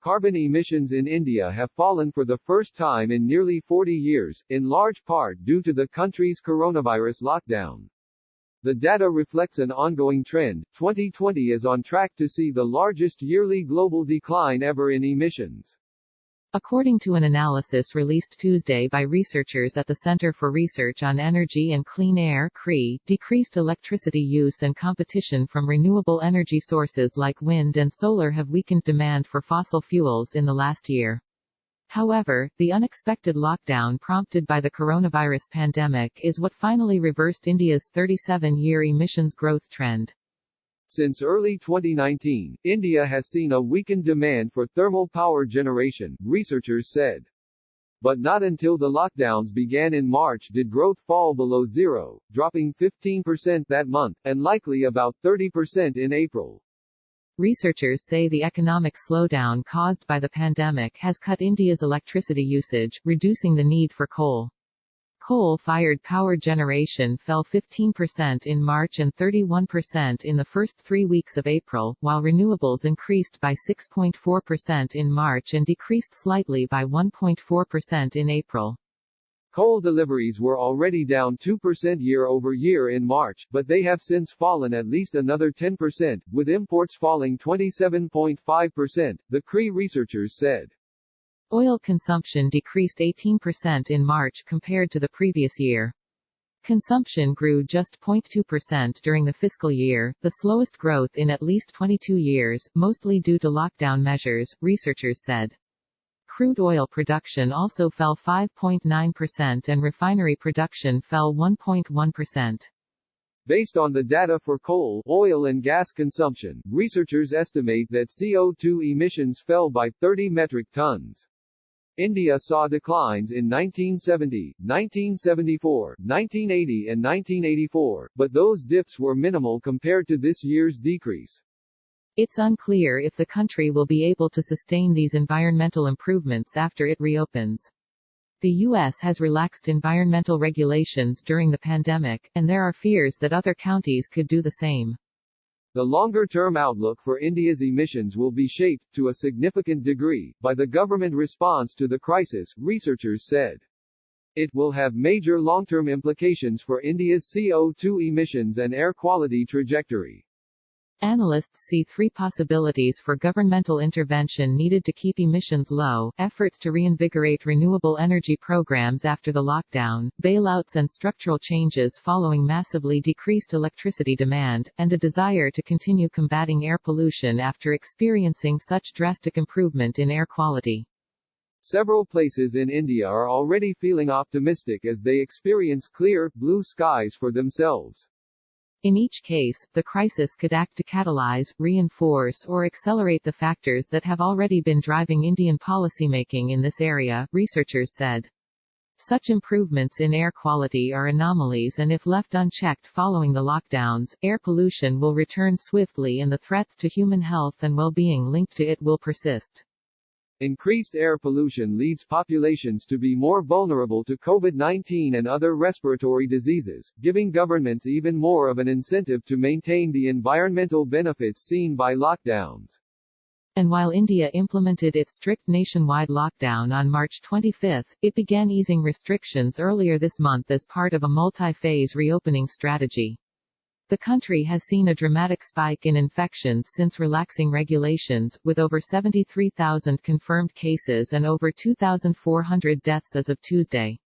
Carbon emissions in India have fallen for the first time in nearly 40 years, in large part due to the country's coronavirus lockdown. The data reflects an ongoing trend. 2020 is on track to see the largest yearly global decline ever in emissions. According to an analysis released Tuesday by researchers at the Center for Research on Energy and Clean Air (CRE), decreased electricity use and competition from renewable energy sources like wind and solar have weakened demand for fossil fuels in the last year. However, the unexpected lockdown prompted by the coronavirus pandemic is what finally reversed India's 37-year emissions growth trend. Since early 2019, India has seen a weakened demand for thermal power generation, researchers said. But not until the lockdowns began in March did growth fall below zero, dropping 15% that month, and likely about 30% in April. Researchers say the economic slowdown caused by the pandemic has cut India's electricity usage, reducing the need for coal. Coal-fired power generation fell 15% in March and 31% in the first 3 weeks of April, while renewables increased by 6.4% in March and decreased slightly by 1.4% in April. Coal deliveries were already down 2% year-over-year in March, but they have since fallen at least another 10%, with imports falling 27.5%, the CRE researchers said. Oil consumption decreased 18% in March compared to the previous year. Consumption grew just 0.2% during the fiscal year, the slowest growth in at least 22 years, mostly due to lockdown measures, researchers said. Crude oil production also fell 5.9% and refinery production fell 1.1%. Based on the data for coal, oil and gas consumption, researchers estimate that CO2 emissions fell by 30 metric tons. India saw declines in 1970, 1974, 1980 and 1984, but those dips were minimal compared to this year's decrease. It's unclear if the country will be able to sustain these environmental improvements after it reopens. The U.S. has relaxed environmental regulations during the pandemic, and there are fears that other counties could do the same. The longer-term outlook for India's emissions will be shaped, to a significant degree, by the government response to the crisis, researchers said. It will have major long-term implications for India's CO2 emissions and air quality trajectory. Analysts see three possibilities for governmental intervention needed to keep emissions low: efforts to reinvigorate renewable energy programs after the lockdown, bailouts and structural changes following massively decreased electricity demand, and a desire to continue combating air pollution after experiencing such drastic improvement in air quality. Several places in India are already feeling optimistic as they experience clear, blue skies for themselves. In each case, the crisis could act to catalyze, reinforce or accelerate the factors that have already been driving Indian policymaking in this area, researchers said. Such improvements in air quality are anomalies, and if left unchecked following the lockdowns, air pollution will return swiftly and the threats to human health and well-being linked to it will persist. Increased air pollution leads populations to be more vulnerable to COVID-19 and other respiratory diseases, giving governments even more of an incentive to maintain the environmental benefits seen by lockdowns. And while India implemented its strict nationwide lockdown on March 25, it began easing restrictions earlier this month as part of a multi-phase reopening strategy. The country has seen a dramatic spike in infections since relaxing regulations, with over 73,000 confirmed cases and over 2,400 deaths as of Tuesday.